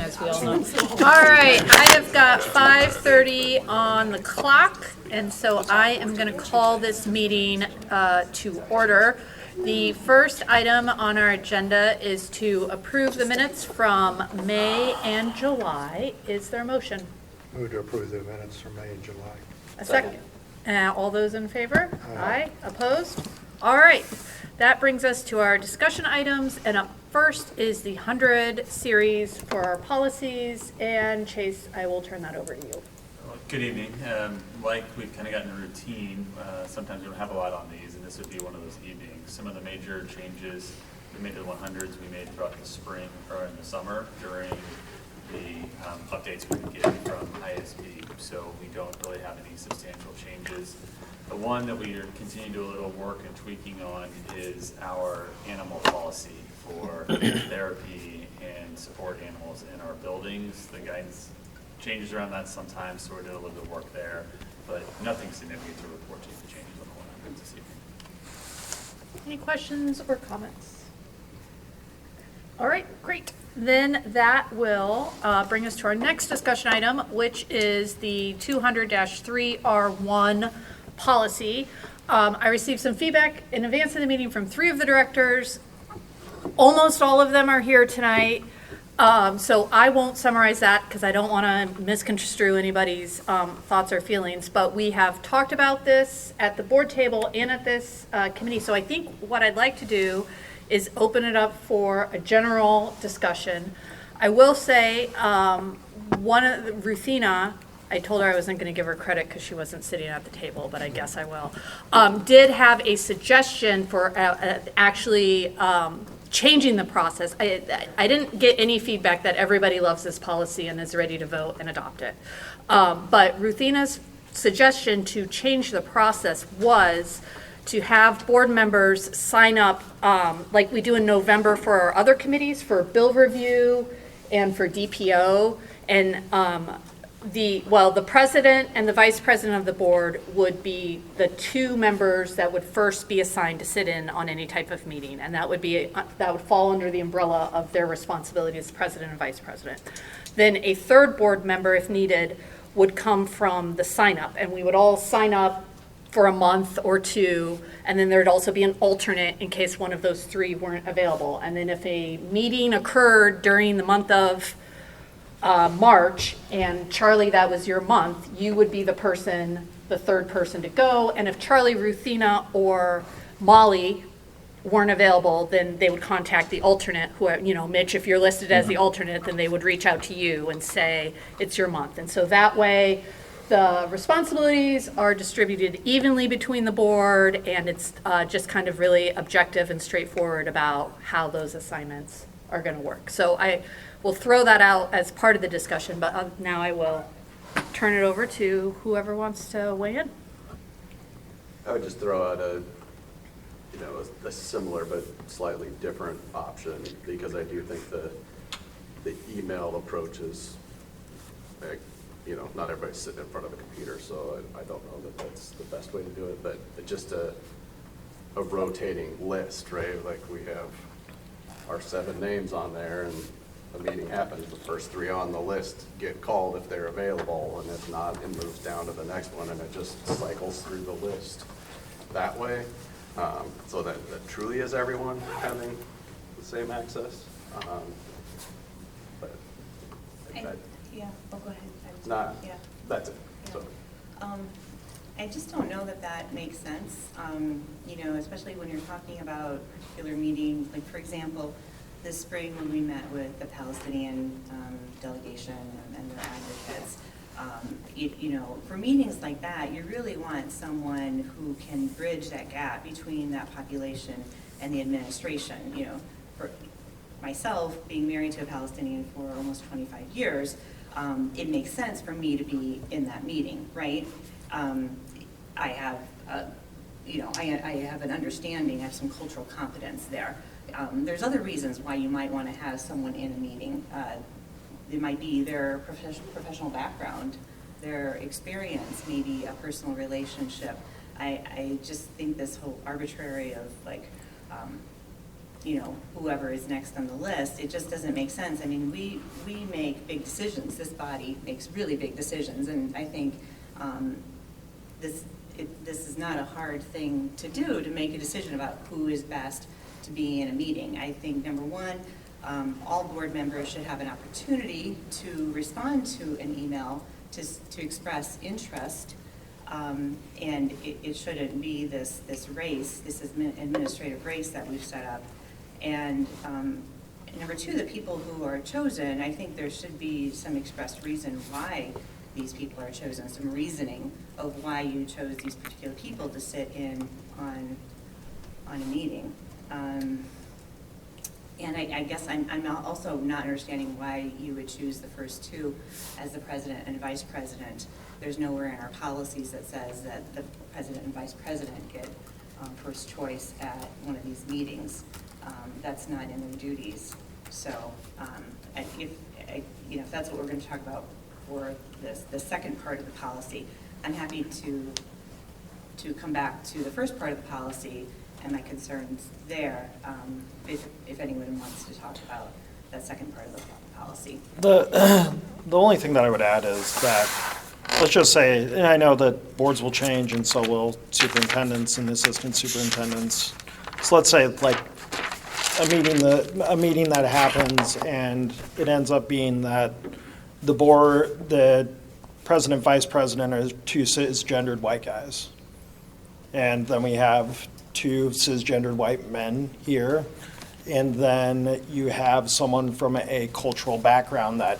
as we all know. All right, I have got 5:30 on the clock, and so I am going to call this meeting to order. The first item on our agenda is to approve the minutes from May and July. Is there a motion? Move to approve the minutes from May and July. A second. All those in favor? Aye. Opposed? All right. That brings us to our discussion items, and up first is the 100 series for our policies. And Chase, I will turn that over to you. Well, good evening. Like we've kind of gotten a routine, sometimes we don't have a lot on these, and this would be one of those evenings. Some of the major changes we made to the 100s we made throughout the spring or in the summer during the updates we get from ISB, so we don't really have any substantial changes. The one that we are continuing to do a little work and tweaking on is our animal policy for therapy and support animals in our buildings. The guidance changes around that sometimes, so we're doing a little bit of work there, but nothing significant to report to you, the changes on the 100 this evening. Any questions or comments? All right, great. Then that will bring us to our next discussion item, which is the 200-3R1 policy. I received some feedback in advance of the meeting from 3 of the directors. Almost all of them are here tonight. So I won't summarize that because I don't want to misconstrue anybody's thoughts or feelings, but we have talked about this at the board table and at this committee. So I think what I'd like to do is open it up for a general discussion. I will say, Ruthina, I told her I wasn't going to give her credit because she wasn't sitting at the table, but I guess I will, did have a suggestion for actually changing the process. I didn't get any feedback that everybody loves this policy and is ready to vote and adopt it. But Ruthina's suggestion to change the process was to have board members sign up, like we do in November for our other committees, for bill review and for DPO. And the president and the vice president of the board would be the 2 members that would first be assigned to sit in on any type of meeting. And that would fall under the umbrella of their responsibility as president and vice president. Then a 3rd board member, if needed, would come from the sign up, and we would all sign up for a month or 2, and then there'd also be an alternate in case one of those 3 weren't available. And then if a meeting occurred during the month of March, and Charlie, that was your month, you would be the 3rd person to go. And if Charlie, Ruthina, or Molly weren't available, then they would contact the alternate, who, Mitch, if you're listed as the alternate, then they would reach out to you and say, it's your month. And so that way, the responsibilities are distributed evenly between the board, and it's just kind of really objective and straightforward about how those assignments are going to work. So I will throw that out as part of the discussion, but now I will turn it over to whoever wants to weigh in. I would just throw out a similar but slightly different option, because I do think the email approach is, not everybody's sitting in front of a computer, so I don't know that that's the best way to do it, but just a rotating list, right? Like we have our 7 names on there, and a meeting happens, the first 3 on the list get called if they're available, and if not, it moves down to the next one, and it just cycles through the list that way, so that truly is everyone having the same access. But yeah, go ahead. Not, yeah. That's it. Yeah. So. I just don't know that makes sense, especially when you're talking about particular meetings. Like, for example, this spring when we met with the Palestinian delegation and their advocates, for meetings like that, you really want someone who can bridge that gap between that population and the administration. For myself, being married to a Palestinian for almost 25 years, it makes sense for me to be in that meeting, right? I have, I have an understanding, I have some cultural competence there. There's other reasons why you might want to have someone in a meeting. It might be their professional background, their experience, maybe a personal relationship. I just think this whole arbitrary of you know, whoever is next on the list. It just doesn't make sense. I mean, we make big decisions. This body makes really big decisions, and I think this is not a hard thing to do, to make a decision about who is best to be in a meeting. I think, number one, all board members should have an opportunity to respond to an email to express interest. And it shouldn't be this race, this administrative race that we've set up. And number two, the people who are chosen, I think there should be some expressed reason why these people are chosen, some reasoning of why you chose these particular people to sit in on a meeting. And I guess I'm also not understanding why you would choose the first two as the president and vice president. There's nowhere in our policies that says that the president and vice president get first choice at one of these meetings. That's not in their duties. So if that's what we're going to talk about for the second part of the policy, I'm happy to come back to the first part of the policy and my concerns there, if anyone wants to talk about that second part of the policy. The only thing that I would add is that, let's just say, and I know that boards will change and so will superintendents and assistant superintendents. So let's say like a meeting that happens and it ends up being that the president, vice president are two cisgendered white guys. And then we have two cisgendered white men here. And then you have someone from a cultural background that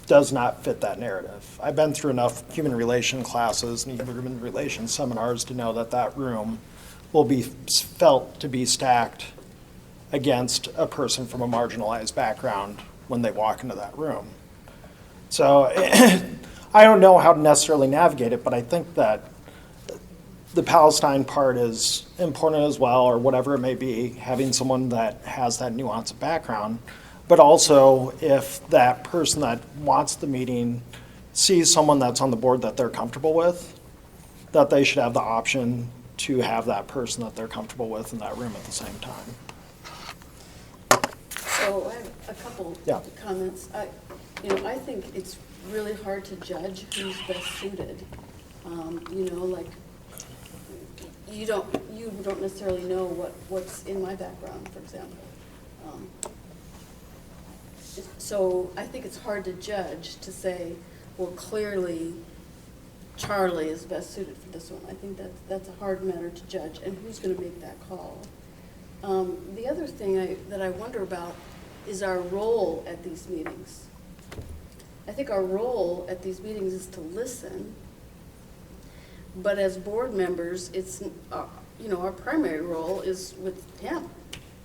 does not fit that narrative. I've been through enough human relation classes and human relations seminars to know that that room will be felt to be stacked against a person from a marginalized background when they walk into that room. So I don't know how to necessarily navigate it, but I think that the Palestine part is important as well, or whatever it may be, having someone that has that nuance of background. But also, if that person that wants the meeting sees someone that's on the board that they're comfortable with, that they should have the option to have that person that they're comfortable with in that room at the same time. So I have a couple Yeah. comments. I think it's really hard to judge who's best suited. You don't necessarily know what's in my background, for example. So I think it's hard to judge, to say, well, clearly Charlie is best suited for this one. I think that's a hard matter to judge, and who's going to make that call? The other thing that I wonder about is our role at these meetings. I think our role at these meetings is to listen, but as board members, it's, our primary role is with him,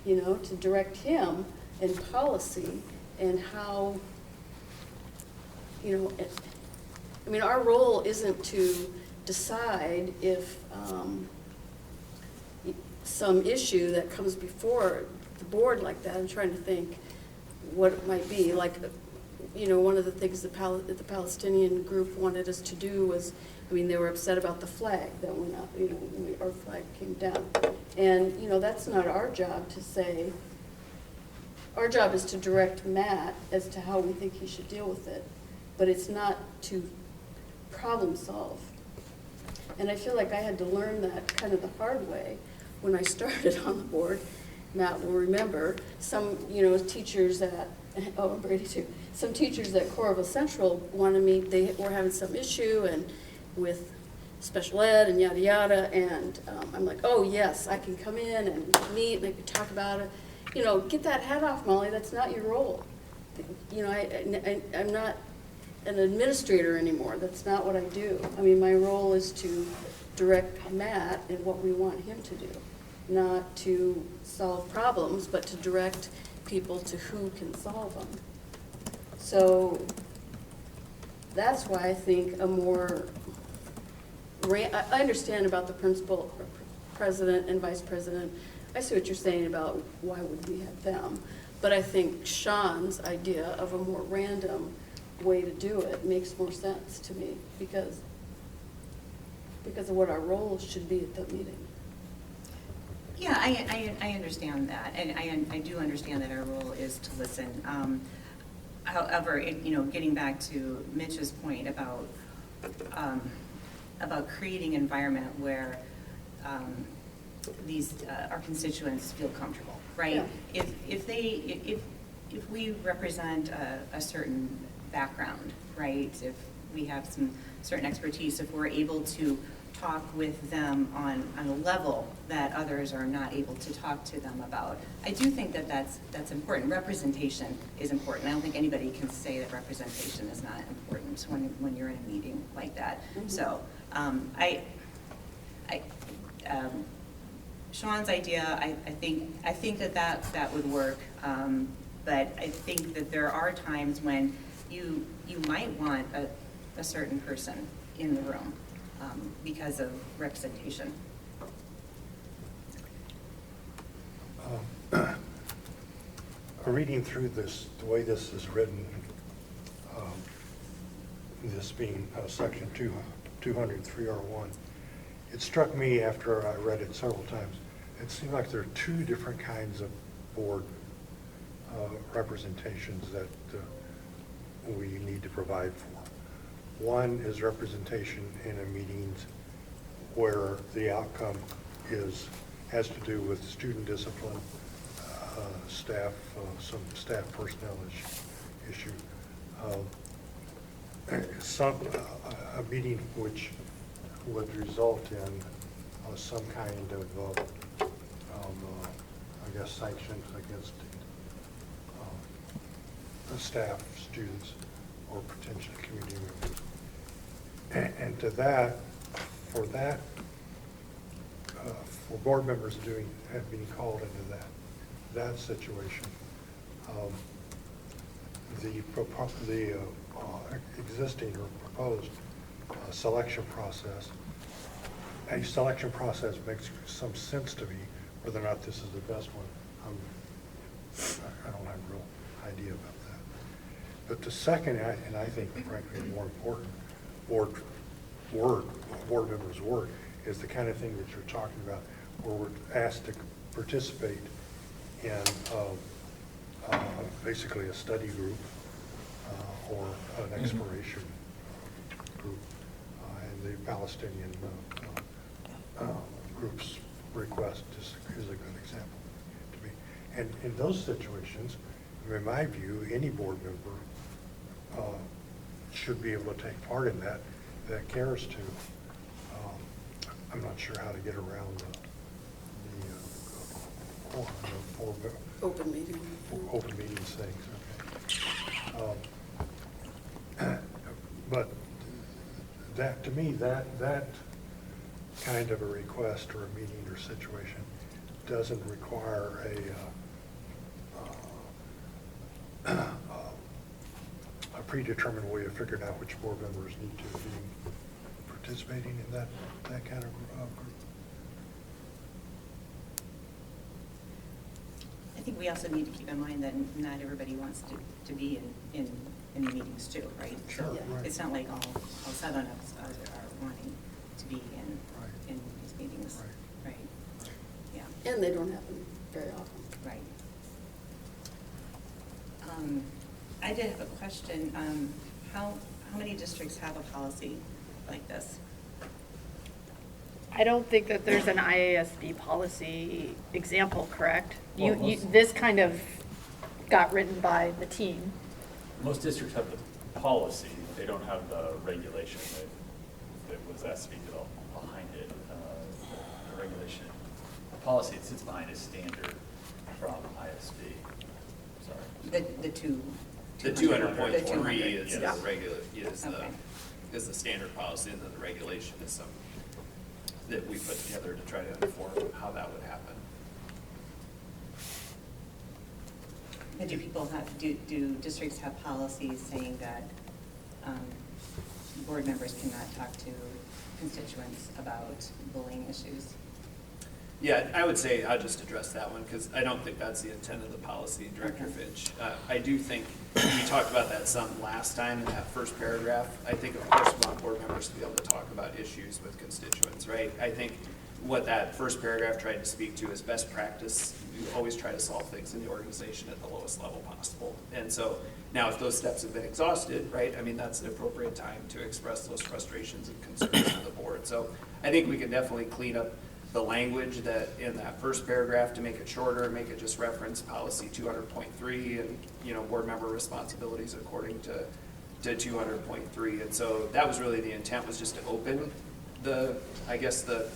to direct him in policy and how, our role isn't to decide if some issue that comes before the board like that. I'm trying to think what it might be. Like, one of the things the Palestinian group wanted us to do was, they were upset about the flag that went up, our flag came down. And, that's not our job to say. Our job is to direct Matt as to how we think he should deal with it, but it's not to problem solve. And I feel like I had to learn that kind of the hard way when I started on the board. Matt will remember some, teachers at, Brady too, some teachers at Coralville Central wanted me, they were having some issue and with special ed and yada yada, and I'm like, oh yes, I can come in and meet and I can talk about it. Get that hat off, Molly, that's not your role. I'm not an administrator anymore, that's not what I do. My role is to direct Matt in what we want him to do, not to solve problems, but to direct people to who can solve them. So that's why I think I understand about the principal, president and vice president. I see what you're saying about why would we have them. But I think Sean's idea of a more random way to do it makes more sense to me because of what our roles should be at the meeting. Yeah, I understand that, and I do understand that our role is to listen. However, getting back to Mitch's point about creating an environment where our constituents feel comfortable, right? Yeah. If we represent a certain background, right? If we have some certain expertise, if we're able to talk with them on a level that others are not able to talk to them about, I do think that that's important. Representation is important. I don't think anybody can say that representation is not important when you're in a meeting like that. Mhm. So Sean's idea, I think that would work, but I think that there are times when you might want a certain person in the room because of representation. Reading through this, the way this is written, this being section 203R1, it struck me after I read it several times, it seemed like there are two different kinds of board representations that we need to provide for. One is representation in a meetings where the outcome has to do with student discipline, staff, some staff personnel issue. A meeting which would result in some kind of I guess, sanctions against staff, students, or potential community members. And to that, for board members being called into that situation, the existing or proposed selection process, a selection process makes some sense to me. Whether or not this is the best one, I don't have a real idea about that. But the second, and I think frankly more important, board members' work is the kind of thing that you're talking about, where we're asked to participate in basically a study group or an exploration group, and the Palestinian group's request is a good example to me. And in those situations, in my view, any board member should be able to take part in that cares to. I'm not sure how to get around Open meeting. open meetings things. Okay. But that, to me, that kind of a request or a meeting or situation doesn't require a predetermined way of figuring out which board members need to be participating in that kind of group. I think we also need to keep in mind that not everybody wants to be in the meetings too, right? Sure, So right. it's not like all 7 of us are wanting to be in these meetings, Right. right? Yeah, And they don't happen very often. right. I did have a question. How many districts have a policy like this? I don't think that there's an IASB policy example, correct? Well, This kind of got written by the team. Most districts have the policy, they don't have the regulation that was asked to be developed behind it. The regulation, the policy that sits behind is standard from ISB. Sorry. The two. The 200.3 200.3 200, is yeah. the regular, Okay. is the standard policy, and then the regulation is some that we put together to try to inform how that would happen. And do districts have policies saying that board members cannot talk to constituents about bullying issues? Yeah, I would say I'll just address that one, because I don't think that's the intent of the policy, Director Okay. Fitch. I do think, we talked about that some last time in that first paragraph. I think, of course, we want board members to be able to talk about issues with constituents, right? I think what that first paragraph tried to speak to is best practice. You always try to solve things in the organization at the lowest level possible. And so now if those steps have been exhausted, right, I mean, that's the appropriate time to express those frustrations and concerns to the board. So I think we can definitely clean up the language that in that first paragraph to make it shorter, make it just reference policy 200.3 and, you know, board member responsibilities according to 200.3. And so that was really the intent, was just to open the, I guess, the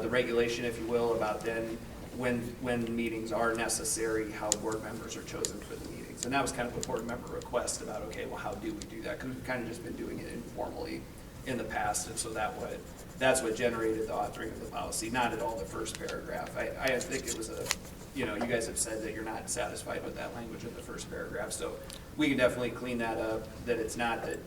regulation, if you will, about then when meetings are necessary, how board members are chosen for the meetings. And that was kind of a board member request about, okay, well, how do we do that? Because we've kind of just been doing it informally in the past, and so that's what generated the authoring of the policy, not at all the first paragraph. I think it was you know, you guys have said that you're not satisfied with that language in the first paragraph, so we can definitely clean that up, that it's not that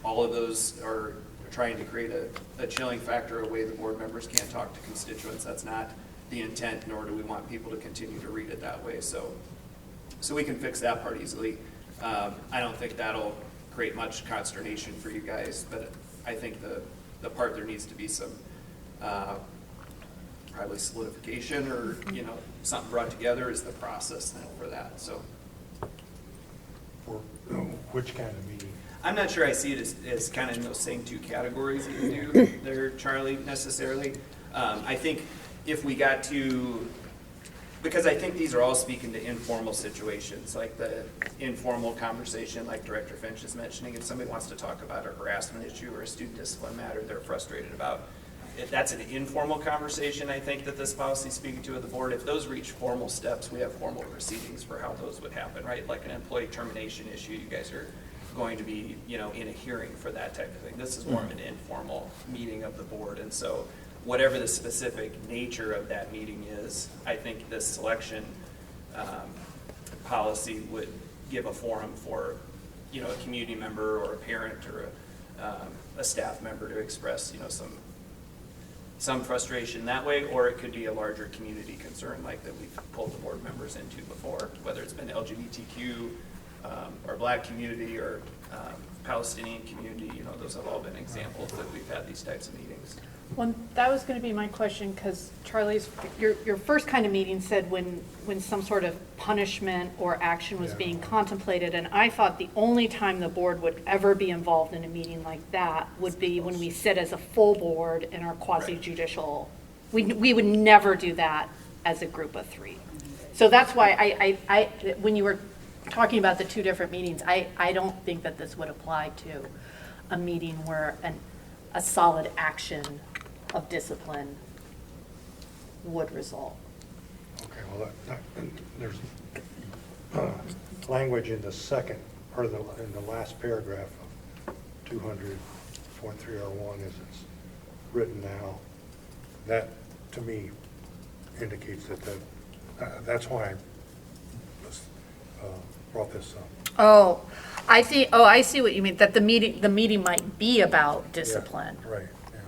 all of those are trying to create a chilling factor, a way the board members can't talk to constituents. That's not the intent, nor do we want people to continue to read it that way. So we can fix that part easily. I don't think that'll create much consternation for you guys, but I think the part there needs to be some probably solidification or, you know, something brought together is the process then for that. So For which kind of meeting? I'm not sure I see it as kind of in those same two categories that you do there, Charlie, necessarily. I think if we got to, because I think these are all speaking to informal situations, like the informal conversation like Director Finch is mentioning. If somebody wants to talk about a harassment issue or a student discipline matter they're frustrated about, if that's an informal conversation, I think that this policy is speaking to at the board. If those reach formal steps, we have formal proceedings for how those would happen, right? Like an employee termination issue, you guys are going to be, you know, in a hearing for that type of thing. This is more of an informal meeting of the board, and so whatever the specific nature of that meeting is, I think this selection policy would give a forum for, you know, a community member or a parent or a staff member to express, you know, some frustration that way, or it could be a larger community concern like that we've pulled the board members into before, whether it's been LGBTQ or Black community or Palestinian community. You know, those have all been examples that we've had these types of meetings. Well, that was going to be my question, because Charlie's, your first kind of meeting said when some sort of punishment or action was Yeah. being contemplated, and I thought the only time the board would ever be involved in a meeting like that would be when we sit as a full board in our quasi-judicial. We would never do that as a group of three. So that's why I when you were talking about the two different meetings, I don't think that this would apply to a meeting where a solid action of discipline would result. Okay, well, there's language in the second, or in the last paragraph of 200.3R1 as it's written now. That, to me, indicates that's why I brought this up. Oh, I see what you mean, that the meeting might be about discipline. Yeah, right, yeah.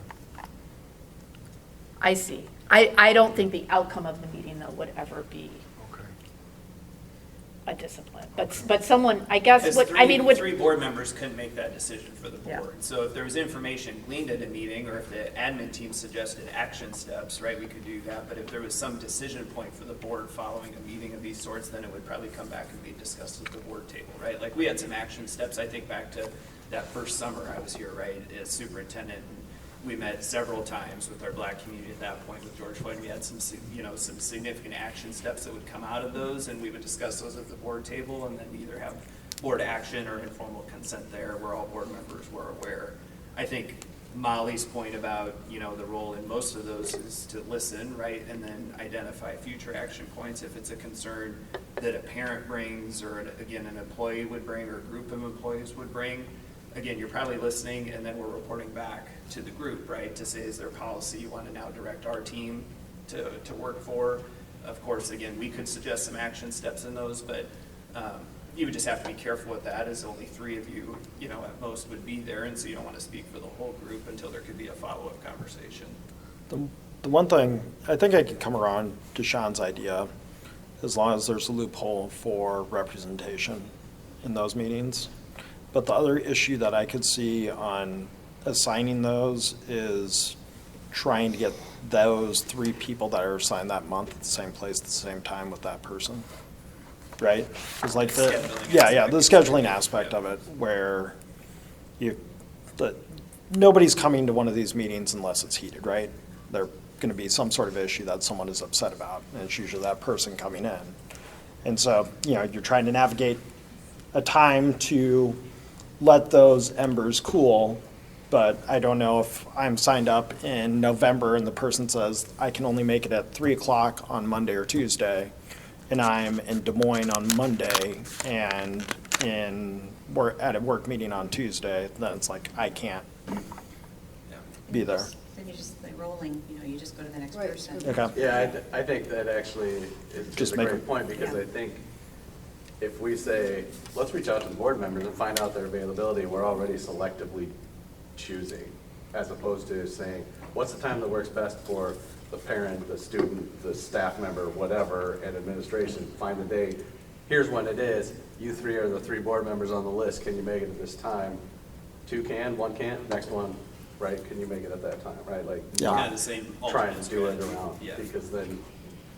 I see. I don't think the outcome of the meeting, though, would ever be Okay. a discipline. But someone, I guess, Because would. three board members couldn't make that decision for the Yeah. board. So if there was information gleaned at a meeting, or if the admin team suggested action steps, right, we could do that. But if there was some decision point for the board following a meeting of these sorts, then it would probably come back and be discussed at the board table, right? Like, we had some action steps, I think back to that first summer I was here, right, as superintendent. And we met several times with our Black community at that point with George Floyd. We had some significant action steps that would come out of those, and we would discuss those at the board table, and then either have board action or informal consent there, where all board members were aware. I think Molly's point about, you know, the role in most of those is to listen, right, and then identify future action points if it's a concern that a parent brings, or again, an employee would bring, or a group of employees would bring. Again, you're probably listening, and then we're reporting back to the group, right, to say, is there policy you want to now direct our team to work for? Of course, again, we could suggest some action steps in those, but you would just have to be careful with that, as only three of you, you know, at most would be there, and so you don't want to speak for the whole group until there could be a follow-up conversation. The one thing, I think I can come around to Sean's idea, as long as there's a loophole for representation in those meetings. But the other issue that I could see on assigning those is trying to get those 3 people that are assigned that month at the same place at the same time with that person, right? It's like the, Scheduling yeah, the aspect. scheduling aspect of it, where nobody's coming to one of these meetings unless it's heated, right? There's going to be some sort of issue that someone is upset about, and it's usually that person coming in. And so, you're trying to navigate a time to let those embers cool, but I don't know if I'm signed up in November and the person says, I can only make it at 3 o'clock on Monday or Tuesday, and I'm in Des Moines on Monday and at a work meeting on Tuesday, then it's like, I can't be there. Then you're just like rolling, you just go to the next Right. person. Okay. Yeah, I think that actually is Just a make great a- point, because Yeah. I think if we say, let's reach out to the board members and find out their availability, we're already selectively choosing, as opposed to saying, what's the time that works best for the parent, the student, the staff member, whatever, and administration, find a day, here's when it is, you 3 are the 3 board members on the list, can you make it at this time? 2 can, 1 can't, next one, right, can you make it at that time, right, like. Yeah. Kind of the same Trying alternate to do it strategy. around, Yeah. because then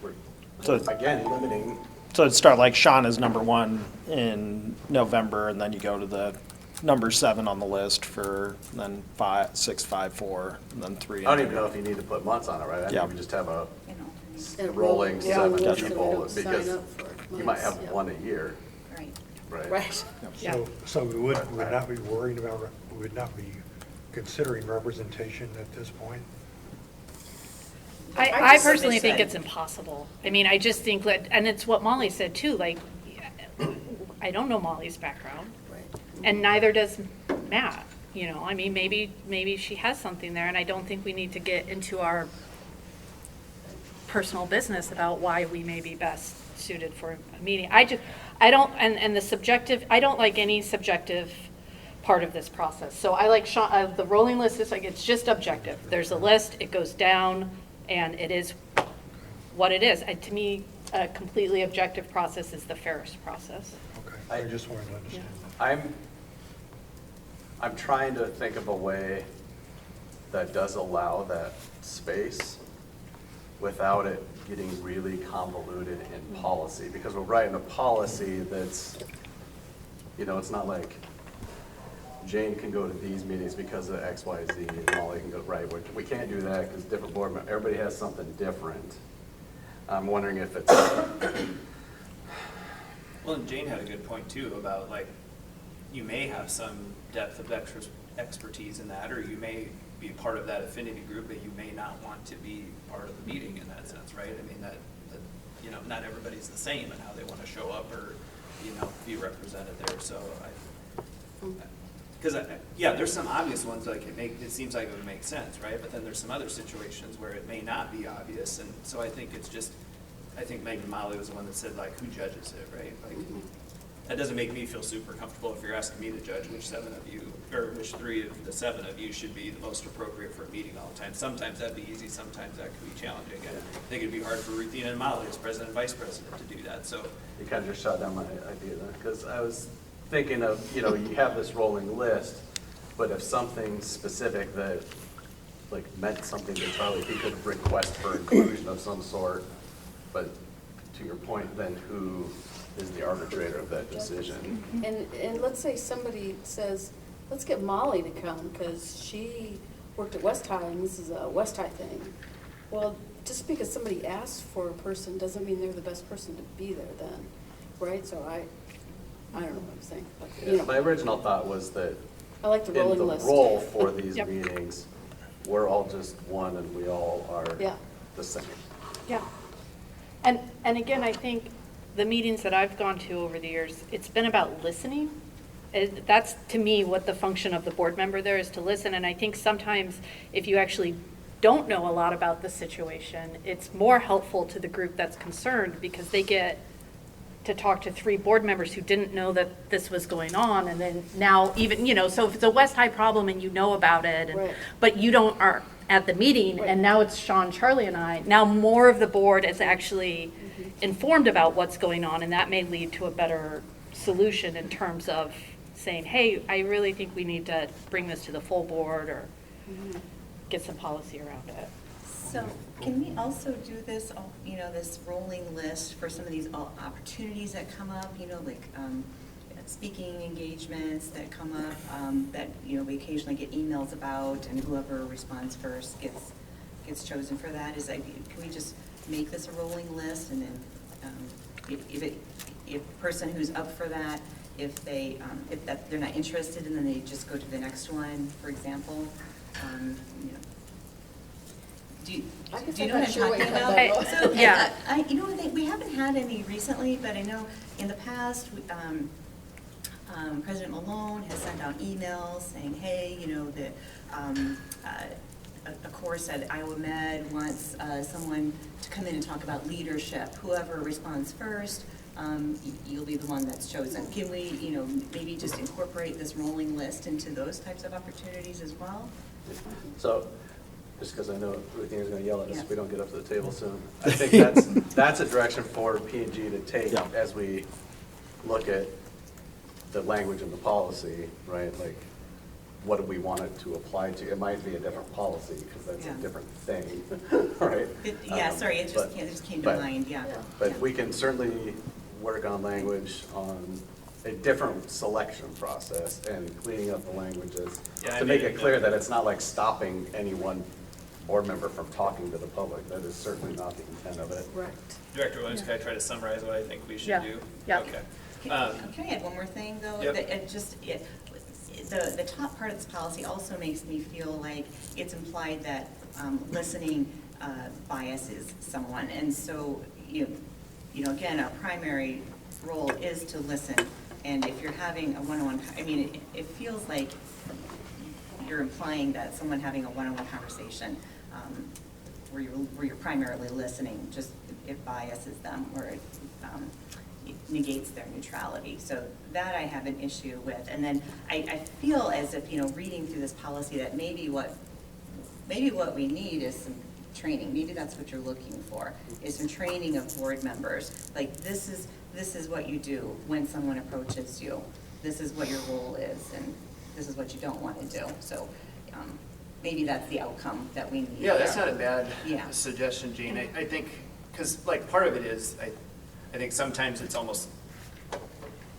we're, So- again, limiting. So it'd start like Sean is number 1 in November, and then you go to the number 7 on the list for then 5, 6, 5, 4, and then 3. I don't even know if you need to put months on it, right? I Yeah. think we just have a And rolling yeah, 7 list, and we people, don't sign because up for you might months, have yeah. 1 a year, Right. right? Right. Yeah. So we would not be worrying about, we would not be considering representation at this point? I just- personally think it's impossible. I mean, I just think that, and it's what Molly said too, like, I don't know Molly's background, Right. and neither does Matt, I mean, maybe she has something there, and I don't think we need to get into our personal business about why we may be best suited for a meeting. I don't, and the subjective, I don't like any subjective part of this process. So I like the rolling list is like, it's just objective. There's a list, it goes down, and it is what it is. To me, a completely objective process is the fairest process. Okay, I just wanted to understand that. I'm trying to think of a way that does allow that space without it getting really convoluted in policy, because we're writing a policy that's, it's not like Jane can go to these meetings because of X, Y, Z, and Molly can go, right, we can't do that because different board members, everybody has something different. I'm wondering if it's, Well, and Jane had a good point too about like, you may have some depth of expertise in that, or you may be part of that affinity group, but you may not want to be part of the meeting in that sense, right? I mean, that not everybody's the same in how they want to show up or, be represented there, so because, there's some obvious ones, like it seems like it would make sense, right? But then there's some other situations where it may not be obvious, and so I think it's just, I think Megan Molly was the one that said like, who judges it, right? Like, that doesn't make me feel super comfortable if you're asking me to judge which 7 of you, or which 3 of the 7 of you should be the most appropriate for a meeting all the time. Sometimes that'd be easy, sometimes that could be challenging. And I think it'd be hard for Ruthina and Molly as president and vice president to do that, so. you kind of just shot down my idea there, because I was thinking of, you have this rolling list, but if something specific that, like, meant something to Charlie, he could request for inclusion of some sort, but to your point, then who is the arbitrator of that decision? And let's say somebody says, let's get Molly to come, because she worked at West High, and this is a West High thing. Well, just because somebody asks for a person doesn't mean they're the best person to be there then, right? So I don't know what I'm saying, but, Yeah, my original thought was that I like the in rolling the list. role for these Yep. meetings, we're all just one and we all are Yeah. the same. Yeah. And again, I think the meetings that I've gone to over the years, it's been about listening. That's, to me, what the function of the board member there is, to listen. And I think sometimes if you actually don't know a lot about the situation, it's more helpful to the group that's concerned, because they get to talk to 3 board members who didn't know that this was going on, and then now even, so if it's a West High problem and you know about it, Right. but you are at the meeting, Right. and now it's Sean, Charlie, and I, now more of the board is actually informed about what's going on, and that may lead to a better solution in terms of saying, hey, I really think we need to bring this to the full board, or, get some policy around it. So can we also do this, this rolling list for some of these opportunities that come up, like speaking engagements that come up, that, we occasionally get emails about, and whoever responds first gets chosen for that? Can we just make this a rolling list, and then if person who's up for that, if they're not interested, and then they just go to the next one, for example, Do you I guess know I'm what I'm not sure what talking you're about? talking about. So, Yeah. I think we haven't had any recently, but I know in the past, President Malone has sent out emails saying, hey, a course at Iowa Med wants someone to come in and talk about leadership. Whoever responds first, you'll be the one that's chosen. Can we, maybe just incorporate this rolling list into those types of opportunities as well? So, just because I know Ruthina's going to yell at us Yeah. if we don't get up to the table soon. I think that's a direction for P&G to take Yeah. as we look at the language in the policy, right? Like, what do we want it to apply to? It might be a different policy because that's Yeah. a different thing, right? Sorry, it But- just came to but- mind, yeah. But Yeah. we can certainly work on language on a different selection process and cleaning up the languages Yeah, I to make made it a clear note. that it's not like stopping any one board member from talking to the public. That is certainly not the intent of it. Correct. Director Williams, can I try to summarize what I think we should Yeah. do? Yeah. Okay. Can I add one more thing, though? Yep. That the top part of this policy also makes me feel like it's implied that listening biases someone. And so, again, our primary role is to listen. And if you're having a one-on-one, it feels like you're implying that someone having a one-on-one conversation where you're primarily listening, just it biases them or it negates their neutrality. So that I have an issue with. And then I feel as if, reading through this policy, that maybe what we need is some training. Maybe that's what you're looking for, is some training of board members. Like, this is what you do when someone approaches you. This is what your role is, and this is what you don't want to do. So maybe that's the outcome that we need. Yeah, that's not a bad Yeah. suggestion, Gene. I think, because part of it is, I think sometimes it's almost,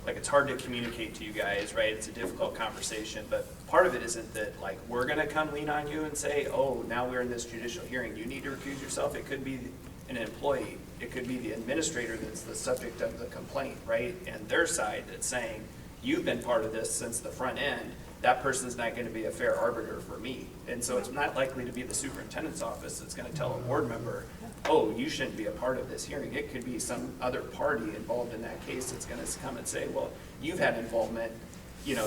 it's hard to communicate to you guys, right? It's a difficult conversation, but part of it isn't that, we're gonna come lean on you and say, oh, now we're in this judicial hearing, you need to recuse yourself. It could be an employee. It could be the administrator that's the subject of the complaint, right? And their side that's saying, you've been part of this since the front end. That person's not going to be a fair arbiter for me. And so it's not likely to be the superintendent's office that's going to tell a board member, oh, you shouldn't be a part of this hearing. It could be some other party involved in that case that's going to come and say, well, you've had involvement,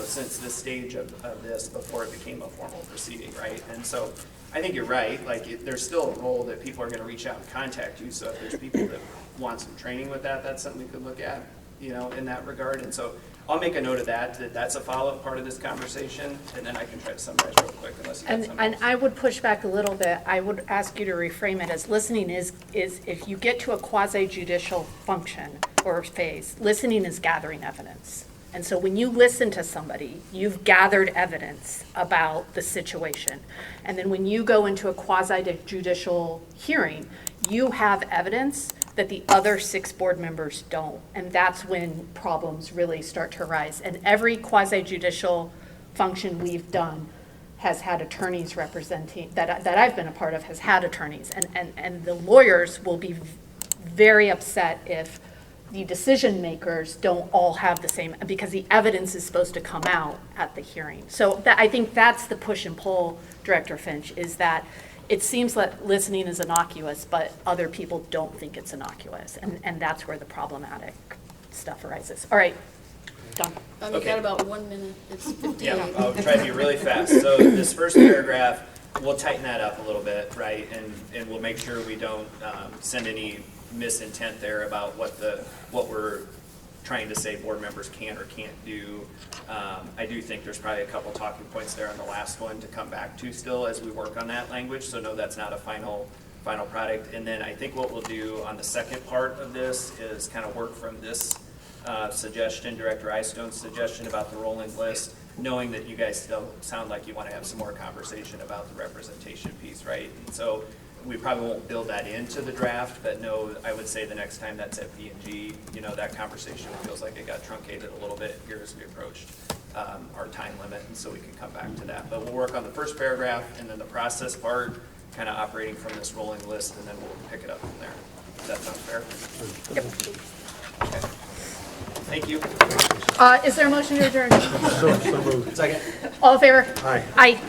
since this stage of this before it became a formal proceeding, right? And so I think you're right. There's still a role that people are going to reach out and contact you. So if there's people that want some training with that, that's something we could look at, in that regard. And so I'll make a note of that's a follow-up part of this conversation, and then I can try to summarize real quick unless you have something And else. I would push back a little bit. I would ask you to reframe it as listening is if you get to a quasi-judicial function or phase, listening is gathering evidence. And so when you listen to somebody, you've gathered evidence about the situation. And then when you go into a quasi-judicial hearing, you have evidence that the other 6 board members don't. And that's when problems really start to arise. And every quasi-judicial function we've done has had attorneys representing, that I've been a part of, has had attorneys. And the lawyers will be very upset if the decision makers don't all have the same, because the evidence is supposed to come out at the hearing. So I think that's the push and pull, Director Finch, is that it seems that listening is innocuous, but other people don't think it's innocuous. And that's where the problematic stuff arises. All right, done. We've Okay. got about 1 minute. It's 58. Yeah, I'll try to be really fast. So this first paragraph, we'll tighten that up a little bit, right? And we'll make sure we don't send any misintent there about what we're trying to say board members can or can't do. I do think there's probably a couple talking points there on the last one to come back to still as we work on that language. So no, that's not a final product. And then I think what we'll do on the second part of this is kind of work from this suggestion, Director Eyestone's suggestion about the rolling list. knowing that you guys still sound like you want to have some more conversation about the representation piece, right? And so we probably won't build that into the draft, but no, I would say the next time that's at P&G, that conversation feels like it got truncated a little bit here as we approached our time limit, and so we can come back to that. But we'll work on the first paragraph, and then the process part, kind of operating from this rolling list, and then we'll pick it up from there. Does that sound fair? Yep. Okay. Thank you. Is there a motion to adjourn? So moved. Second. All in favor? Aye. Aye.